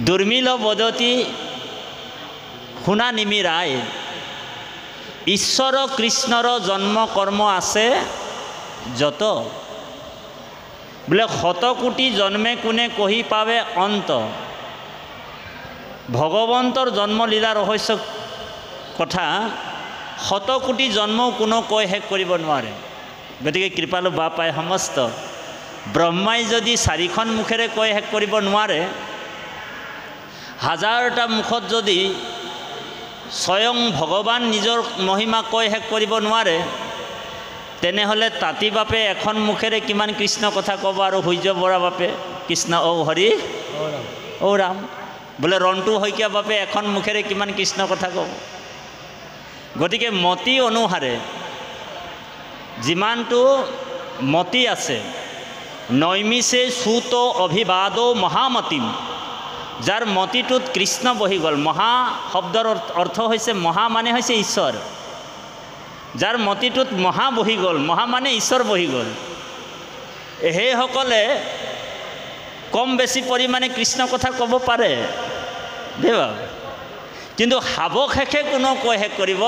দুৰ্মিল বদতি শুনা নিমিৰায় ঈশ্বৰ কৃষ্ণৰ জন্ম কৰ্ম আছে যত বোলে শতকোটি জন্মে কোনে কহি পাবে অন্ত ভগৱন্তৰ জন্মলীলা ৰহস্য কথা শতকোটি জন্মও কোনো কৈ শেষ কৰিব নোৱাৰে। গতিকে কৃপালু বাপাই সমস্ত ব্ৰহ্মাই যদি 4খন মুখেৰে কৈ শেষ কৰিব নোৱাৰে, হাজাৰটা মুখত যদি স্বয়ং ভগৱান নিজৰ মহিমা কৈ শেষ কৰিব নোৱাৰে, তেনেহ'লে তাঁতী বাপে এখন মুখেৰে কিমান কৃষ্ণ কথা ক'ব আৰু সূৰ্য বৰা বাপে কৃষ্ণ ঔ হৰি ঔ ৰাম, বোলে ৰন্টু শইকীয়া বাপে এখন মুখেৰে কিমান কৃষ্ণ কথা ক'ব। গতিকে মতি অনুসাৰে যিমানটো মতি আছে, নৈমিষে সুত অভিবাদ মহামতিম, যাৰ মতিটোত কৃষ্ণ বহি গ'ল। মহা শব্দৰ অৰ্থ হৈছে, মহা মানে হৈছে ঈশ্বৰ, যাৰ মতিটোত মহা বহি গ'ল, মহা মানে ঈশ্বৰ বহি গ'ল, সেইসকলে কম বেছি পৰিমাণে কৃষ্ণ কথা ক'ব পাৰে দেই বাবু, কিন্তু শাবক শেষে কোনো কৈ শেষ কৰিব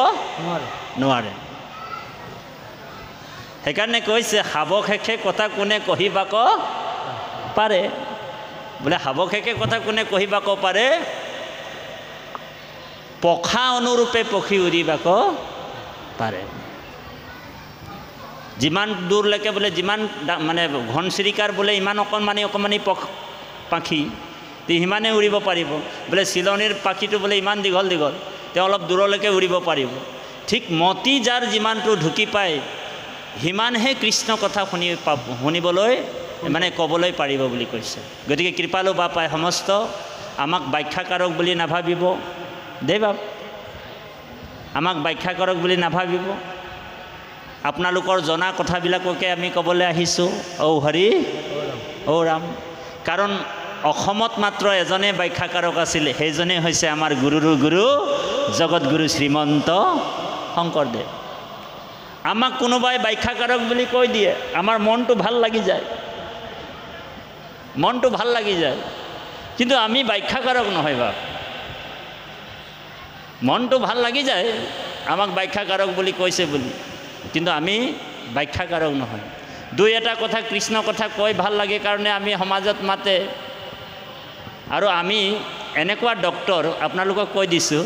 নোৱাৰে। সেইকাৰণে কৈছে শাবক শেষে কথা কোনে কহিবাক পাৰে, বোলে শাবক শেষে কথা কোনে কহিবাক পাৰে, পখা অনুৰূপে পক্ষী উৰিবাক পাৰে। যিমান দূৰলৈকে বোলে যিমান মানে ঘনচিৰিকাৰ বোলে ইমান অকণমানি পাখি সিমানে উৰিব পাৰিব, বোলে চিলনীৰ পাখিটো বোলে ইমান দীঘল দীঘল, তেওঁ অলপ দূৰলৈকে উৰিব পাৰিব। ঠিক মতি যাৰ যিমানটো ঢুকি পায় সিমানহে কৃষ্ণ কথা শুনিবলৈ মানে ক'বলৈ পাৰিব বুলি কৈছে। গতিকে কৃপালু বাপাই সমস্ত আমাক ব্যাখ্যাকাৰক বুলি নাভাবিব দেই বাপ, আমাক ব্যাখ্যাকাৰক বুলি নাভাবিব। আপোনালোকৰ জনা কথাবিলাককে আমি ক'বলৈ আহিছোঁ ঔ হৰি ঔ ৰাম। কাৰণ অসমত মাত্ৰ এজনে ব্যাখ্যাকাৰক আছিল, সেইজনে হৈছে আমাৰ গুৰুৰ গুৰু জগতগুৰু শ্ৰীমন্ত শংকৰদেৱ। আমাক কোনোবাই ব্যাখ্যাকাৰক বুলি কৈ দিয়ে, আমাৰ মনটো ভাল লাগি যায়, মনটো ভাল লাগি যায়, কিন্তু আমি ব্যাখ্যাকাৰক নহয় বাপ। মনটো ভাল লাগি যায় আমাক ব্যাখ্যাকাৰক বুলি কৈছে বুলি, কিন্তু আমি ব্যাখ্যাকাৰক নহয়। দুই এটা কথা কৃষ্ণ কথা কৈ ভাল লাগে কাৰণে আমি সমাজত মাতে, আৰু আমি এনেকুৱা ডক্টৰ আপোনালোকক কৈ দিছোঁ,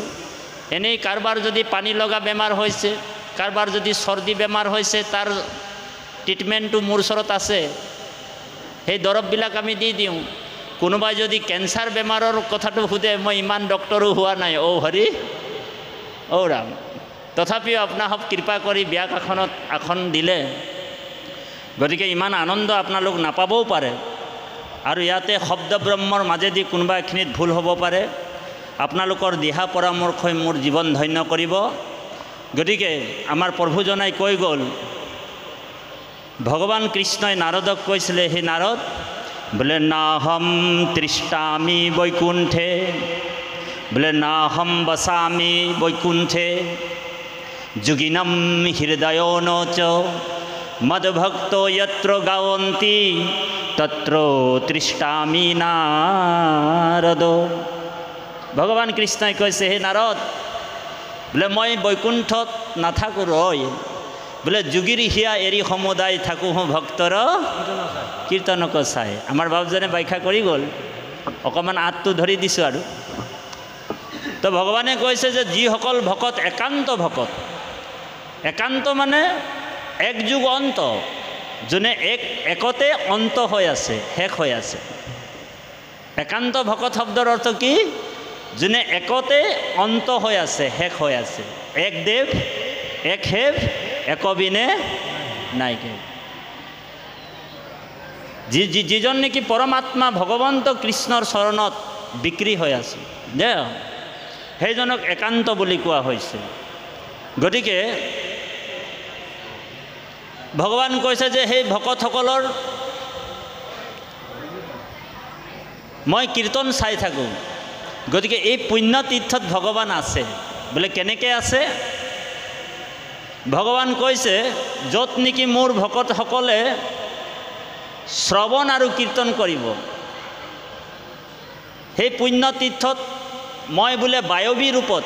এনেই কাৰোবাৰ যদি পানী লগা বেমাৰ হৈছে, কাৰোবাৰ যদি চৰ্দি বেমাৰ হৈছে, তাৰ ট্ৰিটমেণ্টটো মোৰ ওচৰত আছে, সেই দৰৱবিলাক আমি দি দিওঁ। কোনোবাই যদি কেঞ্চাৰ বেমাৰৰ কথাটো সোধে, মই ইমান ডক্টৰো হোৱা নাই ঔ হৰি ঔ ৰাম, তথাপিও আপোনাক কৃপা কৰি ব্যাস আসন দিলে। গতিকে ইমান আনন্দ আপোনালোক নাপাবও পাৰে, আৰু ইয়াতে শব্দ ব্ৰহ্মৰ মাজেদি কোনোবা এখিনিত ভুল হ'ব পাৰে। আপোনালোকৰ দিহা পৰামৰ্শই মোৰ জীৱন ধন্য কৰিব। গতিকে আমাৰ প্ৰভুজনাই কৈ গ'ল, ভগৱান কৃষ্ণই নাৰদক কৈছিলে, হে নাৰদ বোলে নাহম তৃষ্টামি বৈকুণ্ঠে, বোলে নাহম বসামি বৈকুণ্ঠে, যোগিনম হৃদয়ো নচ মদভক্ত যত্র গাৱন্তি তত্ৰ তৃষ্টামি নাৰদ। ভগৱান কৃষ্ণই কৈছে, হে নাৰদ বোলে মই বৈকুণ্ঠত নাথাকোঁ ৰয়, বোলে যোগীৰ হিয়া এৰি সমুদায় থাকোঁ ভক্তৰ কীৰ্তনক চাই। আমাৰ বাবুজনে ব্যাখ্যা কৰি গ'ল, অকণমান আঁতটো ধৰি দিছোঁ আৰু। তো ভগৱানে কৈছে যে যিসকল ভকত একান্ত ভকত, একান্ত মানে এক যুগ অন্ত, যোনে একতে অন্ত হৈ আছে, শেষ হৈ আছে। একান্ত ভকত শব্দৰ অৰ্থ কি? যোনে একতে অন্ত হৈ আছে, শেষ হৈ আছে। এক দেৱ এক হেৱ একবিনে নাইকে। যিজন নেকি পৰমাত্মা ভগৱন্ত কৃষ্ণৰ চৰণত বিক্ৰী হৈ আছে দে, সেইজনক একান্ত বুলি কোৱা হৈছে। গতিকে ভগৱান কৈছে যে সেই ভকতসকলৰ মই কীৰ্তন চাই থাকোঁ। গতিকে এই পুণ্য তীৰ্থত ভগৱান আছে। বোলে কেনেকৈ আছে? ভগৱান কৈছে য'ত নেকি মোৰ ভকতসকলে শ্ৰৱণ আৰু কীৰ্তন কৰিব, সেই পুণ্যতীৰ্থত মই বোলে বায়বী ৰূপত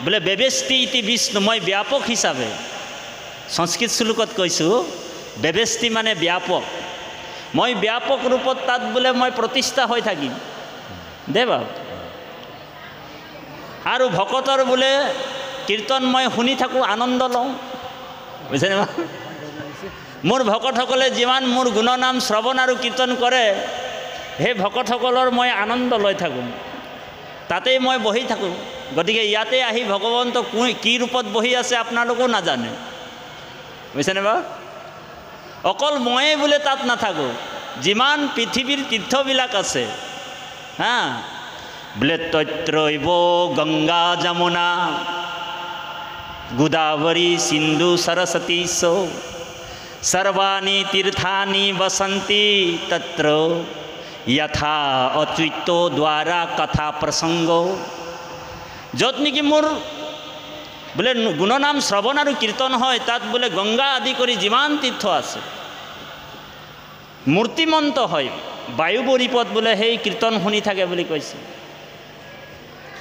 বোলে বেবেষ্টি ইতি বিষ্ণু, মই ব্যাপক হিচাপে সংস্কৃত শ্লোকত কৈছোঁ, বেবেষ্টি মানে ব্যাপক, মই ব্যাপক ৰূপত তাত বোলে মই প্ৰতিষ্ঠা হৈ থাকিম দেৱা। আৰু ভকতৰ বোলে কীৰ্তন মই শুনি থাকোঁ, আনন্দ লওঁ, বুজিছেনে? মোৰ ভকতসকলে যিমান মোৰ গুণনাম শ্ৰৱণ আৰু কীৰ্তন কৰে, সেই ভকতসকলৰ মই আনন্দ লৈ থাকোঁ, তাতেই মই বহি থাকোঁ। গতিকে ইয়াতে আহি ভগৱন্ত কি ৰূপত বহি আছে আপোনালোকেও নাজানে, বুজিছেনে বাৰু? অকল ময়ে বোলে তাত নাথাকোঁ, যিমান পৃথিৱীৰ তীৰ্থবিলাক আছে হা, বোলে তত্ৰৈব গংগা যমুনা গোদাৱৰী সিন্ধু সৰস্বতী সৌ সৰ্বাণি তীर्थानि বসন্তি তত্ৰ যথা অচ্যুত দ্বাৰা কথা প্ৰসংগ। য'ত নেকি মোৰ বোলে গুণনাম শ্ৰৱণ আৰু কীৰ্তন হয়, তাত বোলে গংগা আদি কৰি যিমান তীৰ্থ আছে মূৰ্তিমন্ত হয়, বায়ুবৰীপত বোলে সেই কীৰ্তন শুনি থাকে বুলি কৈছে।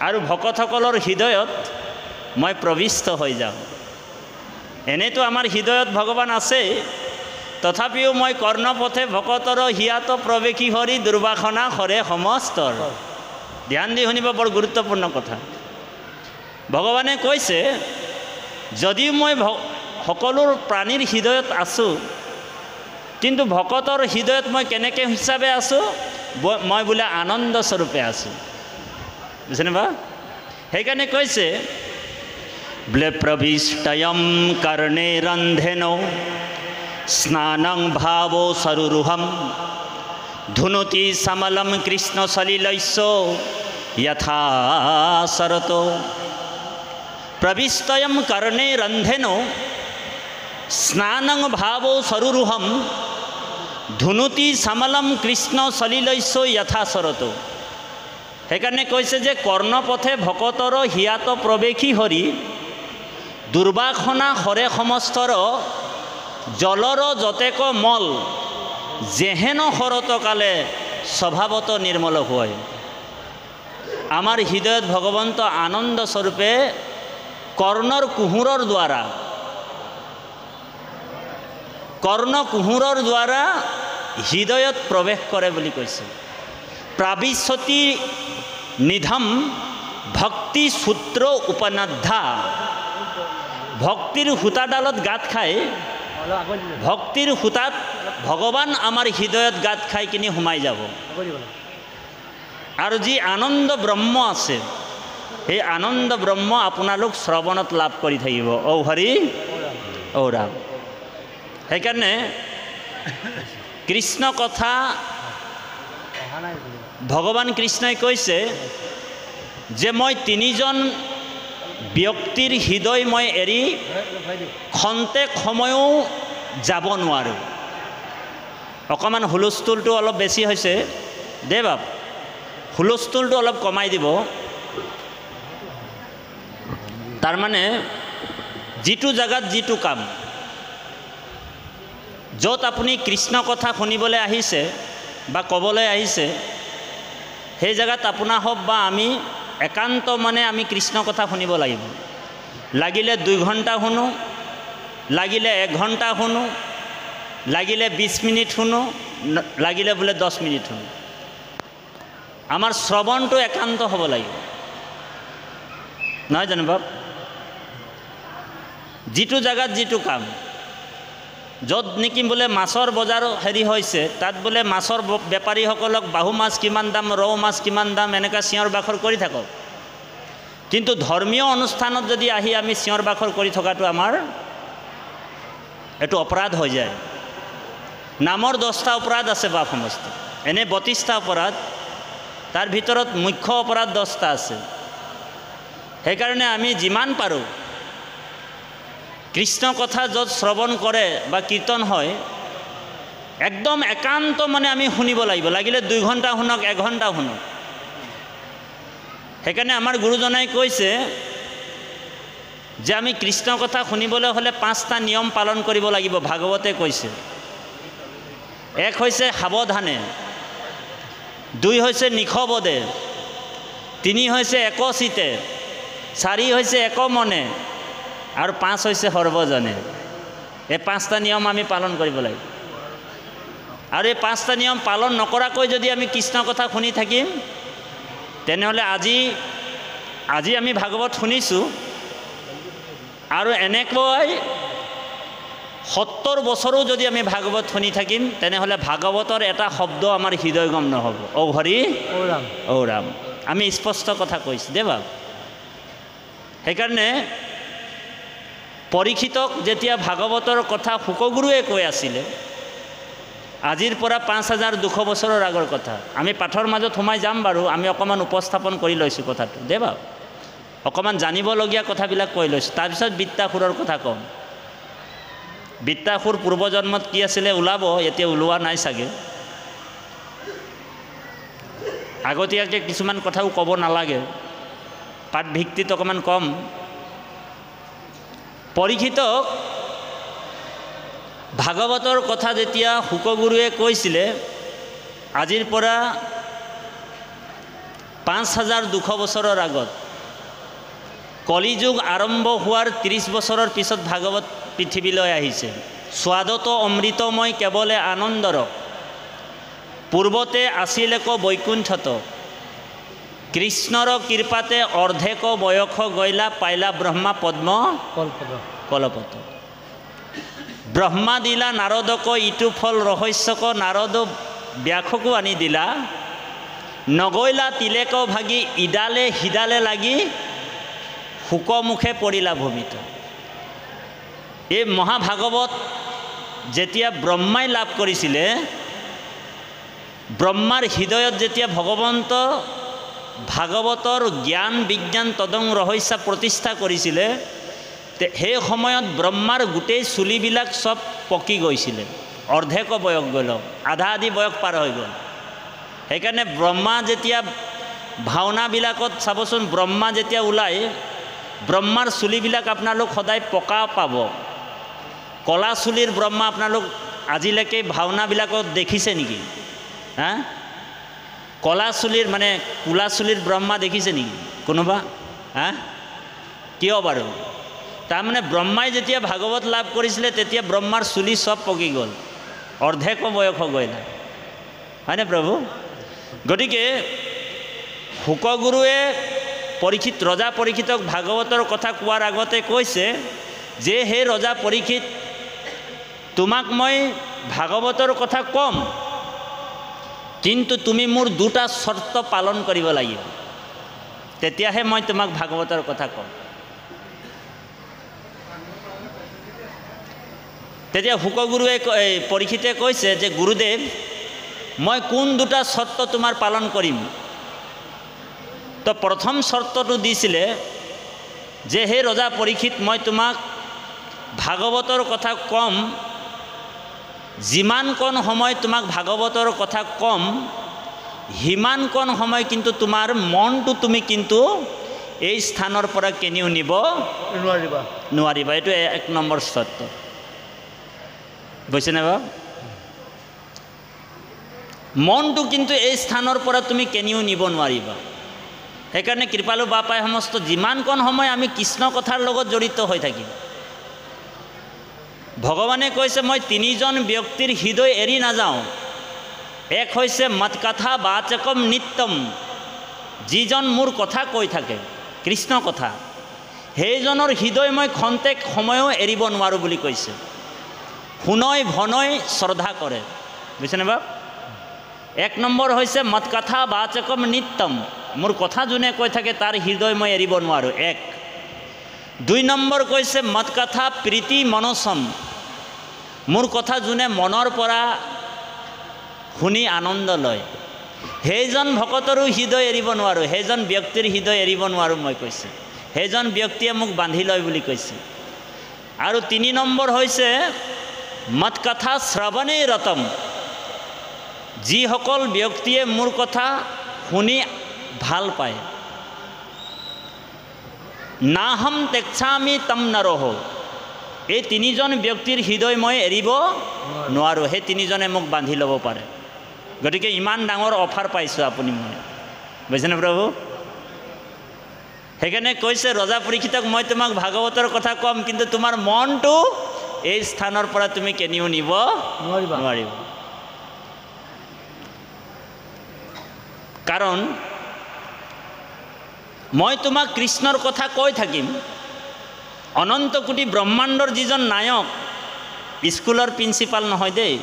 আৰু ভকতসকলৰ হৃদয়ত মই প্ৰবিষ্ট হৈ যাওঁ। এনেতো আমাৰ হৃদয়ত ভগৱান আছে, তথাপিও মই কৰ্ণপথে ভকতৰ হিয়াত প্ৰৱেশী হৰি দুৰ্বাসনা হৰে সমস্তৰ। ধ্যান দি শুনিব, বৰ গুৰুত্বপূৰ্ণ কথা। ভগৱানে কৈছে, যদিও মই সকলো প্ৰাণীৰ হৃদয়ত আছোঁ, কিন্তু ভকতৰ হৃদয়ত মই কেনেকৈ হিচাপে আছোঁ? মই বোলে আনন্দ স্বৰূপে আছোঁ, বুজিছেনে বা? সেইকাৰণে কৈছে বোলে প্ৰবিষ্টয়ম কৰ্ণে ৰন্ধেন স্নানং ভাৱ সৰুৰুহম ধুনুতি সমলম কৃষ্ণ সলিলৈস্য যথা শৰত। প্ৰবিষ্টয়ম কৰ্ণে ৰন্ধেন স্নানং ভাব সৰুৰুহম ধুনুতি সমলম কৃষ্ণ সলিলৈস্য যথা শৰত। সেইকাৰণে কৈছে যে কৰ্ণপথে ভকতৰ হিয়াত প্ৰৱেশী হৰি দুৰ্বাসনা হৰে সমস্তৰ জলৰ যতেক মল যেহেন শৰত কালে স্বভাৱত নিৰ্মল হয়। আমাৰ হৃদয়ত ভগৱন্ত আনন্দ স্বৰূপে কৰ্ণৰ কুহুৰৰ দ্বাৰা হৃদয়ত প্ৰৱেশ কৰে বুলি কৈছে। প্ৰাবিশতি নিধম ভক্তি সূত্ৰ উপনাদ্ধা। ভক্তিৰ সূতাডালত গাঁত খাই, ভক্তিৰ সূতাত ভগৱান আমাৰ হৃদয়ত গাঁত খাই কিনি সোমাই যাব। আৰু যি আনন্দ ব্ৰহ্ম আছে, সেই আনন্দ ব্ৰহ্ম আপোনালোক শ্ৰৱণত লাভ কৰি থাকিব। ঔ হৰি ঔ ৰাম। সেইকাৰণে কৃষ্ণ কথা ভগৱান কৃষ্ণই কৈছে যে মই তিনিজন ব্যক্তিৰ হৃদয় মই এৰি খন্তেক সময়ো যাব নোৱাৰোঁ। অকণমান হুলস্থুলটো অলপ বেছি হৈছে দেই বাপ, হুলস্থুলটো অলপ কমাই দিব। তাৰমানে যিটো জেগাত যিটো কাম, য'ত আপুনি কৃষ্ণ কথা শুনিবলৈ আহিছে বা ক'বলৈ আহিছে, সেই জেগাত আপোনাৰ হওক বা আমি একান্ত মানে আমি কৃষ্ণ কথা শুনিব লাগিব। লাগিলে 2 ঘণ্টা শুনো, লাগিলে 1 ঘণ্টা শুনো, লাগিলে 20 মিনিট শুনো, লাগিলে বোলে 10 মিনিট শুনো। আমাৰ শ্ৰৱণটো একান্ত হ'ব লাগিব, নহয় জানো বাপ? যিটো জেগাত যিটো কাম, য'ত নেকি বোলে মাছৰ বজাৰ হেৰি হৈছে, তাত বোলে মাছৰ বেপাৰীসকলক বাহু মাছ কিমান দাম, ৰৌ মাছ কিমান দাম, এনেকৈ চিঞৰ বাখৰ কৰি থাকক। কিন্তু ধৰ্মীয় অনুষ্ঠানত যদি আহি আমি চিঞৰ বাখৰ কৰি থকাটো আমাৰ এইটো অপৰাধ হৈ যায়। নামৰ 10টা অপৰাধ আছে বাপ সমস্ত, এনে 32টা অপৰাধ, তাৰ ভিতৰত মুখ্য অপৰাধ 10টা আছে। সেইকাৰণে আমি যিমান পাৰোঁ কৃষ্ণ কথা য'ত শ্ৰৱণ কৰে বা কীৰ্তন হয়, একদম একান্ত মানে আমি শুনিব লাগিব। লাগিলে 2 ঘণ্টা শুনক, 1 ঘণ্টা শুনক। সেইকাৰণে আমাৰ গুৰুজনাই কৈছে যে আমি কৃষ্ণ কথা শুনিবলৈ হ'লে 5টা নিয়ম পালন কৰিব লাগিব। ভাগৱতে কৈছে, 1 হৈছে সাৱধানে, 2 হৈছে নিশবদে, তিনি হৈছে একচিতে, চাৰি হৈছে এক মনে, আৰু পাঁচ হৈছে সৰ্বজনে। এই পাঁচটা নিয়ম আমি পালন কৰিব লাগিব। আৰু এই পাঁচটা নিয়ম পালন নকৰাকৈ যদি আমি কৃষ্ণৰ কথা শুনি থাকিম, তেনেহ'লে আজি আমি ভাগৱত শুনিছোঁ, আৰু এনেকৈ 70 বছৰো যদি আমি ভাগৱত শুনি থাকিম, তেনেহ'লে ভাগৱতৰ এটা শব্দ আমাৰ হৃদয়গম নহ'ব। ঔ হৰি ঔ ৰাম, আমি স্পষ্ট কথা কৈছোঁ দে বাপ। সেইকাৰণে পৰীক্ষিতক যেতিয়া ভাগৱতৰ কথা শুকগুৰুৱে কৈ আছিলে, আজিৰ পৰা 5200 বছৰৰ আগৰ কথা, আমি পাঠৰ মাজত সোমাই যাম বাৰু, আমি অকণমান উপস্থাপন কৰি লৈছোঁ কথাটো দে বাপ। অকণমান জানিবলগীয়া কথাবিলাক কৈ লৈছোঁ, তাৰপিছত বিদ্যাসুৰৰ কথা ক'ম। বিদ্যাসুৰ পূৰ্বজন্মত কি আছিলে ওলাব, এতিয়া ওলোৱা নাই চাগে। আগতীয়াকৈ কিছুমান কথাও ক'ব নালাগে, পাঠ ভিত্তিত অকণমান কম। পৰীক্ষিতক ভাগৱতৰ কথা যেতিয়া শুকগুৰুৱে কৈছিলে, আজিৰ পৰা 5200 বছৰৰ আগত, কলিযুগ আৰম্ভ হোৱাৰ 30 বছৰৰ পিছত ভাগৱত পৃথিৱীলৈ আহিছে। স্বাদত অমৃতময় কেৱলে আনন্দৰ, পূৰ্বতে আছিল এক বৈকুণ্ঠত, কৃষ্ণৰ কৃপাতে অৰ্ধেক বয়স গৈলা, পাইলা ব্ৰহ্মা পদ্ম কলপত। ব্ৰহ্মা দিলা নাৰদক ইটো ফল ৰহস্যক, নাৰদ ব্যাসকো আনি দিলা, নগৈলা তিলেক ভাগি, ইডালে সিডালে লাগি, শুকমুখে পৰিলা ভূমিত। এই মহাভাগৱত যেতিয়া ব্ৰহ্মাই লাভ কৰিছিলে, ব্ৰহ্মাৰ হৃদয়ত যেতিয়া ভগৱন্ত ভাগৱতৰ জ্ঞান বিজ্ঞান তদং ৰহস্য প্ৰতিষ্ঠা কৰিছিলে, সেই সময়ত ব্ৰহ্মাৰ গোটেই চুলিবিলাক চব পকি গৈছিলে, অৰ্ধেক বয়স গ'ল, আধা আধি বয়স পাৰ হৈ গ'ল। সেইকাৰণে ব্ৰহ্মা যেতিয়া ভাওনাবিলাকত চাবচোন, ব্ৰহ্মা যেতিয়া ওলায়, ব্ৰহ্মাৰ চুলিবিলাক আপোনালোক সদায় পকা পাব। কলা চুলিৰ ব্ৰহ্মা আপোনালোক আজিলৈকে ভাওনাবিলাকত দেখিছে নেকি? হা, কলা চুলিৰ মানে কোলা চুলিৰ ব্ৰহ্মা দেখিছে নেকি কোনোবা? হা, কিয় বাৰু? তাৰমানে ব্ৰহ্মাই যেতিয়া ভাগৱত লাভ কৰিছিলে, তেতিয়া ব্ৰহ্মাৰ চুলি চব পকি গ'ল, অৰ্ধেক বয়স গৈ নাই, হয়নে প্ৰভু? গতিকে শুকগুৰুৱে ৰজা পৰীক্ষিতক ভাগৱতৰ কথা কোৱাৰ আগতে কৈছে যে, হে ৰজা পৰীক্ষিত, তোমাক মই ভাগৱতৰ কথা ক'ম, কিন্তু তুমি মোৰ দুটা চৰ্ত পালন কৰিব লাগিব, তেতিয়াহে মই তোমাক ভাগৱতৰ কথা ক'ম। তেতিয়া শুকগুৰুৱে পৰীক্ষিতে কৈছে যে, গুৰুদেৱ, মই কোন দুটা চৰ্ত তোমাৰ পালন কৰিম? তো প্ৰথম চৰ্তটো দিছিলে যে, হে ৰজা পৰীক্ষিত, মই তোমাক ভাগৱতৰ কথা ক'ম, যিমানকণ সময় তোমাক ভাগৱতৰ কথা ক'ম, সিমানকণ সময় কিন্তু তোমাৰ মনটো তুমি কিন্তু এই স্থানৰ পৰা কেনিও নিব নোৱাৰিবা। এইটো 1 নম্বৰ চৰ্ত, বুজিছেনে বাৰু? মনটো কিন্তু এই স্থানৰ পৰা তুমি কেনিও নিব নোৱাৰিবা। সেইকাৰণে কৃপালু বাপাই সমস্ত যিমানকণ সময় আমি কৃষ্ণ কথাৰ লগত জড়িত হৈ থাকিম, ভগৱানে কৈছে, মই 3জন ব্যক্তিৰ হৃদয় এৰি নাযাওঁ। এক হৈছে মৎকথা বাচকম নিত্যম, যিজন মোৰ কথা কৈ থাকে, কৃষ্ণ কথা, সেইজনৰ হৃদয় মই খন্তেক সময়ো এৰিব নোৱাৰোঁ বুলি কৈছে। শুনৈ ভনৈ শ্ৰদ্ধা কৰে, বুজিছেনে বাপ? 1 নম্বৰ হৈছে মৎকথা বাচকম নিত্যম, মোৰ কথা যোনে কৈ থাকে তাৰ হৃদয় মই এৰিব নোৱাৰোঁ, 1। 2 নম্বৰ কৈছে মৎকথা প্ৰীতি মনসম, মোৰ কথা যোনে মনৰ পৰা শুনি আনন্দ লয়, সেইজন ভকতৰো হৃদয় এৰিব নোৱাৰোঁ, সেইজন ব্যক্তিৰ হৃদয় এৰিব নোৱাৰোঁ মই কৈছে, সেইজন ব্যক্তিয়ে মোক বান্ধি লয় বুলি কৈছে। আৰু 3 নম্বৰ হৈছে মৎকথা শ্ৰৱণে ৰতম, যিসকল ব্যক্তিয়ে মোৰ কথা শুনি ভাল পায়, নাহম তেক্ষামি তম নৰহ, এই 3জন ব্যক্তিৰ হৃদয় মই এৰিব নোৱাৰোঁ, সেই 3জনে মোক বান্ধি ল'ব পাৰে। গতিকে ইমান ডাঙৰ অফাৰ পাইছোঁ আপুনি, মই বুজিছেনে প্ৰভু? সেইকাৰণে কৈছে ৰজা পৰীক্ষিতক মই তোমাক ভাগৱতৰ কথা ক'ম, কিন্তু তোমাৰ মনটো এই স্থানৰ পৰা তুমি কেনিও নিব নোৱাৰিবা। কাৰণ মই তোমাক কৃষ্ণৰ কথা কৈ থাকিম, অনন্ত কোটি ব্ৰহ্মাণ্ডৰ যিজন নায়ক, স্কুলৰ প্ৰিন্সিপাল নহয় দেই,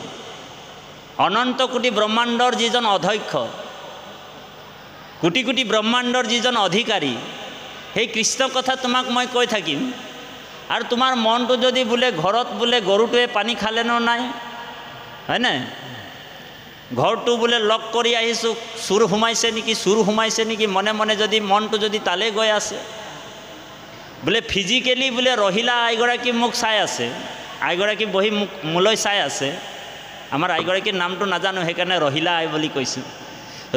অনন্ত কোটি ব্ৰহ্মাণ্ডৰ যিজন অধ্যক্ষ, কোটি কোটি ব্ৰহ্মাণ্ডৰ যিজন অধিকাৰী, সেই কৃষ্ণ কথা তোমাক মই কৈ থাকিম। আৰু তোমাৰ মনটো যদি বোলে ঘৰত বোলে গৰুটোৱে পানী খালে ন নাই, হয়নে, ঘৰটো বোলে লক কৰি আহিছোঁ, চুৰ সোমাইছে নেকি মনে মনে যদি মনটো যদি তালে গৈ আছে, বোলে ফিজিকেলি বোলে ৰহিলা আইগৰাকী মোক চাই আছে, আইগৰাকী বহি মোলৈ চাই আছে, আমাৰ আইগৰাকীৰ নামটো নাজানো সেইকাৰণে ৰহিলা আই বুলি কৈছোঁ।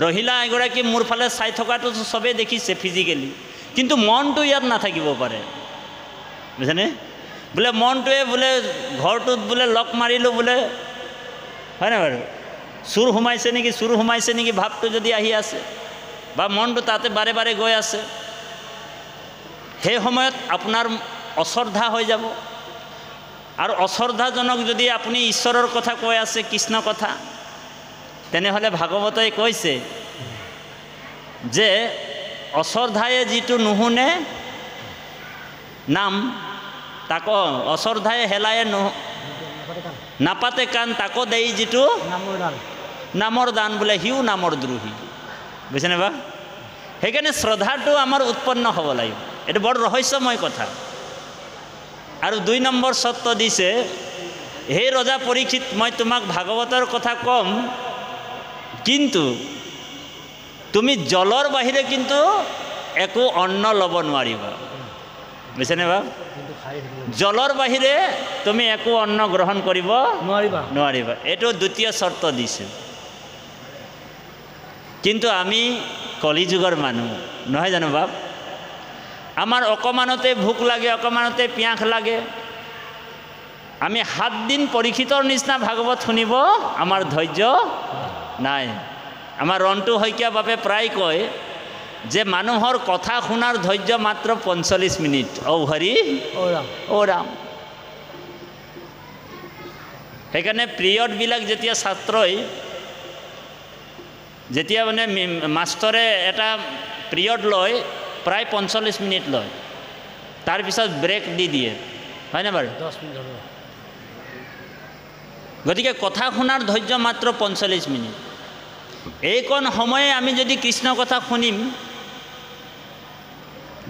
ৰহিলা আইগৰাকী মোৰ ফালে চাই থকাটো চবেই দেখিছে ফিজিকেলি, কিন্তু মনটো ইয়াত নাথাকিব পাৰে, বুজিছেনে? বোলে মনটোৱে বোলে ঘৰটোত বোলে লক মাৰিলোঁ বোলে, হয়নে বাৰু, চুৰ সোমাইছে নেকি ভাৱটো যদি আহি আছে, বা মনটো তাতে বাৰে বাৰে গৈ আছে, সেই সময়ত আপোনাৰ অশ্ৰদ্ধা হৈ যাব। আৰু অশ্ৰদ্ধাজনক যদি আপুনি ঈশ্বৰৰ কথা কৈ আছে, কৃষ্ণ কথা, তেনেহ'লে ভাগৱতই কৈছে যে অশ্ৰদ্ধায়ে যিটো নুশুনে নাম, তাকো অশ্ৰদ্ধায়ে হেলায়ে নাপাতে কাণ, তাকো দেই যিটো নামৰ দান, বোলে সিও নামৰ দ্ৰোহী, বুজিছেনে বা? সেইকাৰণে শ্ৰদ্ধাটো আমাৰ উৎপন্ন হ'ব লাগিব, এইটো বৰ ৰহস্যময় কথা। আৰু 2 নম্বৰ চৰ্ত দিছে, হে ৰজা পৰীক্ষিত, মই তোমাক ভাগৱতৰ কথা ক'ম, কিন্তু তুমি জলৰ বাহিৰে কিন্তু একো অন্ন ল'ব নোৱাৰিবা, বুজিছেনে বা? জলৰ বাহিৰে তুমি একো অন্ন গ্ৰহণ কৰিব নোৱাৰিবা, এইটো 2য় চৰ্ত দিছে। কিন্তু আমি কলিযুগৰ মানুহ নহয় জানো বাপ? আমাৰ অকণমানতে ভোক লাগে, অকণমানতে পিয়াস লাগে, আমি 7 দিন পৰীক্ষিতৰ নিচিনা ভাগৱত শুনিব আমাৰ ধৈৰ্য নাই। আমাৰ ৰন্টু শইকীয়া বাপে প্ৰায় কয় যে মানুহৰ কথা শুনাৰ ধৈৰ্য মাত্ৰ 45 মিনিট। ঔ হৰি ঔ ৰাম। সেইকাৰণে পিৰিয়ডবিলাক যেতিয়া ছাত্ৰই, যেতিয়া মানে মাষ্টৰে এটা পিৰিয়ড লয়, প্ৰায় 45 মিনিট লয়, তাৰপিছত ব্ৰেক দি দিয়ে, হয়নে বাৰু? 10 মিনিট। গতিকে কথা শুনাৰ ধৈৰ্য মাত্ৰ 45 মিনিট। এইকণ সময়ে আমি যদি কৃষ্ণ কথা শুনিম,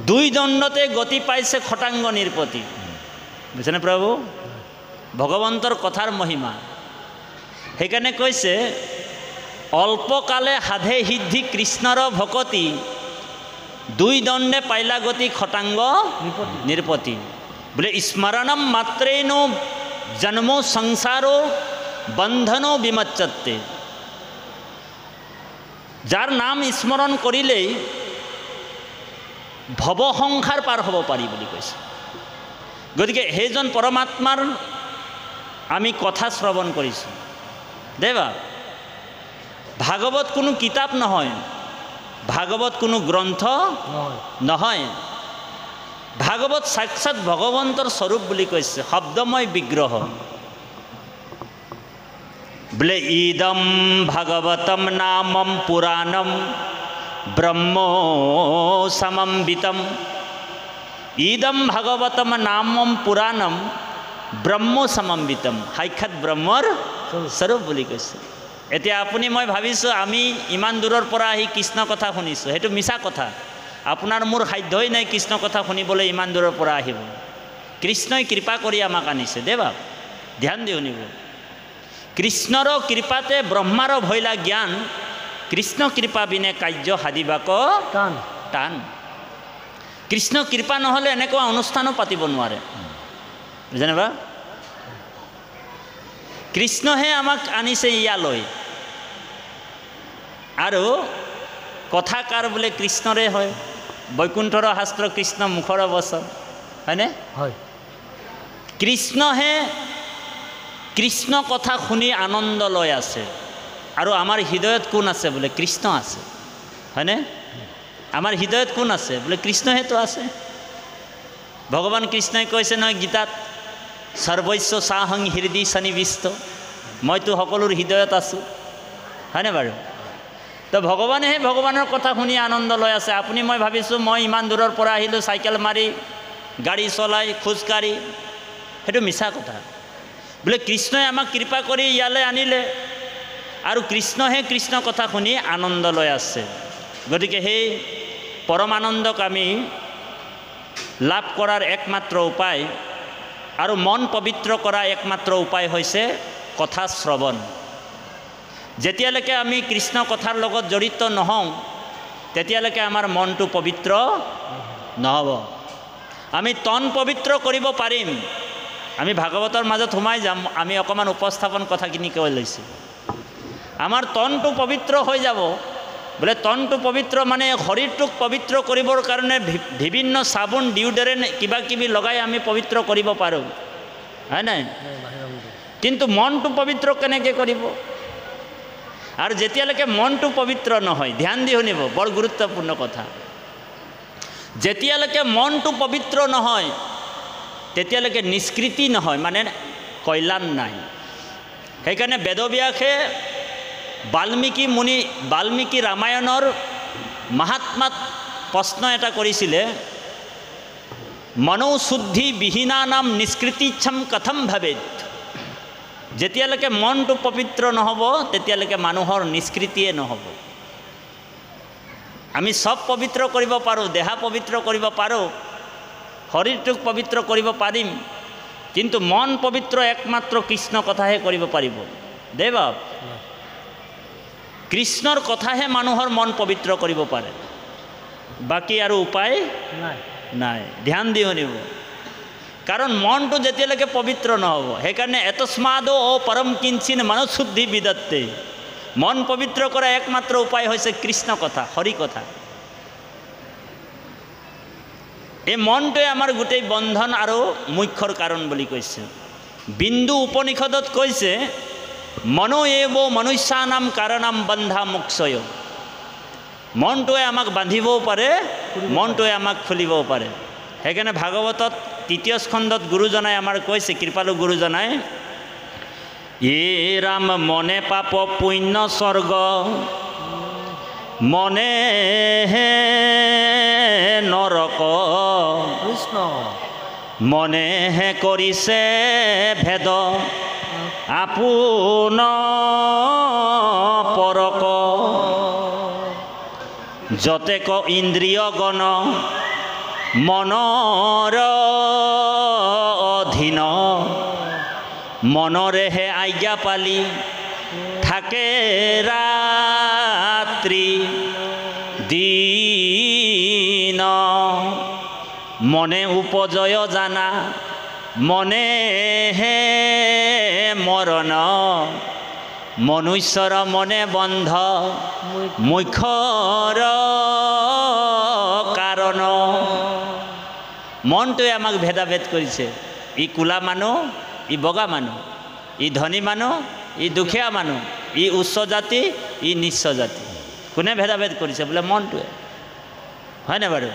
2 দণ্ডতে গতি পাইছে খটাংগ নিৰপতি, বুজিছেনে প্ৰভু? ভগৱন্তৰ কথাৰ মহিমা। সেইকাৰণে কৈছে, অল্পকালে সাধে সিদ্ধি কৃষ্ণৰ ভকতি, 2 দণ্ডে পাইলা গতি খটাংগ নিৰপতি। বোলে স্মৰণম মাত্ৰেনো জন্মো সংসাৰো বন্ধনো বিমচ্ছতে। যাৰ নাম স্মৰণ কৰিলেই ভৱ সংসাৰ পাৰ হ'ব পাৰি বুলি কৈছে। গতিকে সেইজন পৰমাত্মাৰ আমি কথা শ্ৰৱণ কৰিছোঁ দেৱা। ভাগৱত কোনো কিতাপ নহয়, ভাগৱত কোনো গ্ৰন্থ নহয়, ভাগৱত সাক্ষাৎ ভগৱন্তৰ স্বৰূপ বুলি কৈছে, শব্দময় বিগ্ৰহ। বোলে ইদম ভাগৱতম নামম পুৰাণম ব্ৰহ্মো সমম্বিতম। ইদম ভাগৱতম নামম পুৰাণম ব্ৰহ্মো সমম্বিতম, সাক্ষাৎ ব্ৰহ্মৰ স্বৰূপ বুলি কৈছে। এতিয়া আপুনি মই ভাবিছোঁ আমি ইমান দূৰৰ পৰা আহি কৃষ্ণ কথা শুনিছোঁ, সেইটো মিছা কথা। আপোনাৰ মোৰ সাধ্যই নাই কৃষ্ণ কথা শুনিবলৈ ইমান দূৰৰ পৰা আহিব। কৃষ্ণই কৃপা কৰি আমাক আনিছে দেৱা, ধ্যান দি শুনিব। কৃষ্ণৰ কৃপাতে ব্ৰহ্মাৰ ভৈলা জ্ঞান, কৃষ্ণ কৃপা বিনে কাৰ্য সাধিবাক টান। কৃষ্ণ কৃপা নহ'লে এনেকুৱা অনুষ্ঠানো পাতিব নোৱাৰে, বুজেনে বা? কৃষ্ণহে আমাক আনিছে ইয়ালৈ, আৰু কথাকাৰ বোলে কৃষ্ণৰে হয়। বৈকুণ্ঠৰ শাস্ত্ৰ কৃষ্ণ মুখৰ বচন, হয়নে? হয়। কৃষ্ণহে কৃষ্ণ কথা শুনি আনন্দ লৈ আছে, আৰু আমাৰ হৃদয়ত কোন আছে? বোলে কৃষ্ণ আছে, হয়নে? আমাৰ হৃদয়ত কোন আছে? বোলে কৃষ্ণহেতো আছে। ভগৱান কৃষ্ণই কৈছে নহয় গীতাত, সৰ্বস্ব চাহং হৃদয় সন্নিবিষ্ট, মইতো সকলোৰ হৃদয়ত আছোঁ, হয়নে বাৰু? তো ভগৱানেহে ভগৱানৰ কথা শুনি আনন্দ লৈ আছে। আপুনি মই ভাবিছোঁ মই ইমান দূৰৰ পৰা আহিলোঁ চাইকেল মাৰি, গাড়ী চলাই, খোজকাঢ়ি, সেইটো মিছা কথা। বোলে কৃষ্ণই আমাক কৃপা কৰি ইয়ালৈ আনিলে আৰু কৃষ্ণহে কৃষ্ণ কথা শুনি আনন্দ লৈ আছে। গতিকে সেই পৰমানন্দক আমি লাভ কৰাৰ একমাত্ৰ উপায় আৰু মন পবিত্ৰ কৰা একমাত্ৰ উপায় হৈছে কথা শ্ৰৱণ। যেতিয়ালৈকে আমি কৃষ্ণ কথাৰ লগত জড়িত নহওঁ তেতিয়ালৈকে আমাৰ মনটো পবিত্ৰ নহ'ব। আমি তন পবিত্ৰ কৰিব পাৰিম। আমি ভাগৱতৰ মাজত সোমাই যাম, আমি অকণমান উপস্থাপন কথাখিনি কৈ লৈছোঁ। আমাৰ তনটো পবিত্ৰ হৈ যাব। বোলে তনটো পবিত্ৰ মানে শৰীৰটোক পবিত্ৰ কৰিবৰ কাৰণে বিভিন্ন চাবোন, ডিউডাৰেণ্ট কিবা কিবি লগাই আমি পবিত্ৰ কৰিব পাৰোঁ, হয় নাই? কিন্তু মনটো পবিত্ৰ কেনেকৈ কৰিব? আৰু যেতিয়ালৈকে মনটো পবিত্ৰ নহয়, ধ্যান দি শুনিব, বৰ গুৰুত্বপূৰ্ণ কথা, যেতিয়ালৈকে মনটো পবিত্ৰ নহয় তেতিয়ালৈকে নিষ্কৃতি নহয়, মানে কল্যাণ নাই। সেইকাৰণে বেদব্যাসে বাল্মীকি ৰামায়ণৰ মাহাত্মাত প্ৰশ্ন এটা কৰিছিলে, মনোশুদ্ধি বিহীনানাম নিষ্কৃতিচ্ছম কথম ভৱেৎ। যেতিয়ালৈকে মনটো পবিত্ৰ নহ'ব তেতিয়ালৈকে মানুহৰ নিষ্কৃতিয়ে নহ'ব। আমি চব পবিত্ৰ কৰিব পাৰোঁ, দেহা পবিত্ৰ কৰিব পাৰোঁ, শৰীৰটোক পবিত্ৰ কৰিব পাৰিম, কিন্তু মন পবিত্ৰ একমাত্ৰ কৃষ্ণ কথাহে কৰিব পাৰিব। দেৱ কৃষ্ণৰ কথাহে মানুহৰ মন পবিত্ৰ কৰিব পাৰে, বাকী আৰু উপায় নাই। ধ্যান দি শুনিব, কাৰণ মনটো যেতিয়ালৈকে পবিত্ৰ নহ'ব। সেইকাৰণে এতস্মাদো পৰম কিঞ্চিন মনোশুদ্ধি বিদত্তে, মন পবিত্ৰ কৰা একমাত্ৰ উপায় হৈছে কৃষ্ণ কথা, হৰি কথা। এই মনটোৱে আমাৰ গোটেই বন্ধন আৰু মুখ্যৰ কাৰণ বুলি কৈছে। বিন্দু উপনিষদত কৈছে, মনো এব মনুষ্যানাম কাৰণম বন্ধা মোক্ষয়। মনটোৱে আমাক বান্ধিবও পাৰে, মনটোৱে আমাক খুলিবও পাৰে। সেইকাৰণে ভাগৱতত ৩য় স্কন্ধত গুৰুজনাই আমাৰ কৈছে, কৃপালু গুৰুজনাই, এ ৰাম মনে পাপ পুণ্য স্বৰ্গ, মনে হে নৰক, কৃষ্ণ মনে হে কৰিছে ভেদ, আপোন পৰক, যতেক ইন্দ্ৰিয় গণ মনৰ অধীন, মনৰেহে আজ্ঞা পালি থাকে ৰাত্ৰি দিন, মনে উপজয় জানা মনে হে মৰণ, মনুষ্যৰ মনে বন্ধ মুখ্যৰ কাৰণ। মনটোৱে আমাক ভেদাভেদ কৰিছে, ই কোলা মানুহ, ই বগা মানুহ, ই ধনী মানুহ, ই দুখীয়া মানুহ, ই উচ্চ জাতি, ই নিচ্চ জাতি। কোনে ভেদাভেদ কৰিছে? বোলে মনটোৱে, হয়নে বাৰু?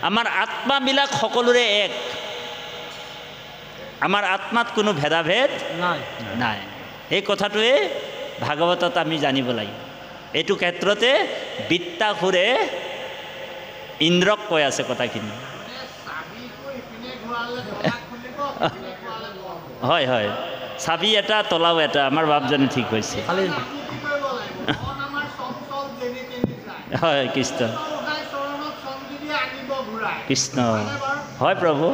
আমাৰ আত্মাবিলাক সকলোৰে এক, আমাৰ আত্মাত কোনো ভেদাভেদ নাই। এই কথাটোৱে ভাগৱতত আমি জানিব লাগিব। এইটো ক্ষেত্ৰতে বিত্তাসুৰে ইন্দ্ৰক কৈ আছে কথাখিনি। হয় হয়, চাবি এটা তলাও এটা, আমাৰ বাপজনে ঠিক কৈছে। হয় কৃষ্ণ, কৃষ্ণ হয় প্ৰভু।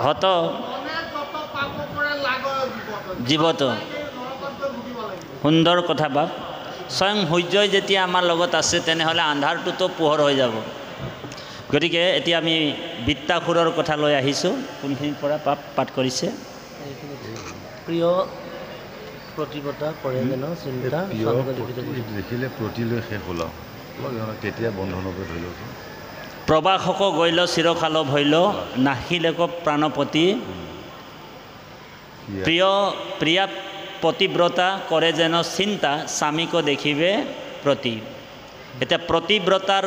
হত জীৱত, সুন্দৰ কথা বাপ। স্বয়ং সূৰ্যই যেতিয়া আমাৰ লগত আছে তেনেহ'লে আন্ধাৰটোতো পোহৰ হৈ যাব। গতিকে এতিয়া আমি বিত্তাসুৰৰ কথা লৈ আহিছোঁ। কোনখিনিৰ পৰা পাঠ কৰিছে? প্ৰিয় প্ৰতিপদা কৰে যেন চিন্তা দেখিলে প্ৰতিলৈ শেষ ওলাও, কেতিয়া বন্ধনকে ধৰি লওক। প্ৰবাসক গৈল চিৰকাল ভৈল, নাহিলেক প্ৰাণপতি। প্ৰিয়া পতিব্ৰতা কৰে যেন চিন্তা স্বামীকো দেখিবে প্ৰতি। এতিয়া প্ৰতিব্ৰতাৰ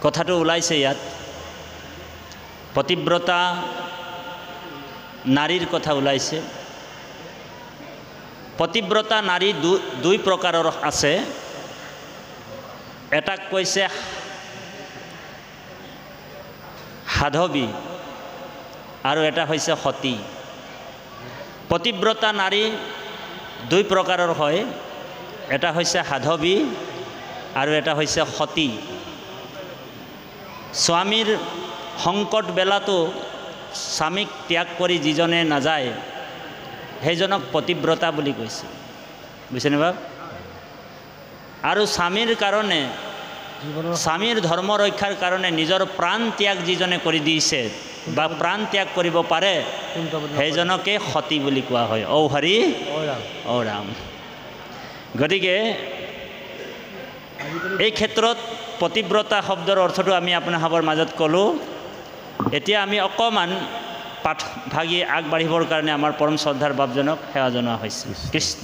কথাটো ওলাইছে ইয়াত। পতিব্ৰতা নাৰীৰ কথা ওলাইছে। পতিব্ৰতা নাৰী দুই প্ৰকাৰৰ আছে। এটাক কৈছে সাধৱী আৰু এটা হৈছে সতী। পতিব্ৰতা নাৰী দুই প্ৰকাৰৰ হয়। এটা হৈছে সাধৱী আৰু এটা হৈছে সতী। স্বামীৰ সংকট বেলাতো স্বামীক ত্যাগ কৰি যিজনে নাযায় সেইজনক পতিব্ৰতা বুলি কৈছে, বুজিছেনে বাব? আৰু স্বামীৰ কাৰণে, স্বামীৰ ধৰ্ম ৰক্ষাৰ কাৰণে নিজৰ প্ৰাণ ত্যাগ যিজনে কৰি দিছে বা প্ৰাণ ত্যাগ কৰিব পাৰে সেইজনকে সতী বুলি কোৱা হয়। ঔ হৰি ঔ ৰাম। গতিকে এই ক্ষেত্ৰত পতিব্ৰতা শব্দৰ অৰ্থটো আমি আপোনালোকৰ মাজত ক'লোঁ। এতিয়া আমি অকণমান পাঠ ভাগি আগবাঢ়িবৰ কাৰণে আমাৰ পৰম শ্ৰদ্ধাৰ বাপজনক সেৱা জনোৱা হৈছে। কৃষ্ণ।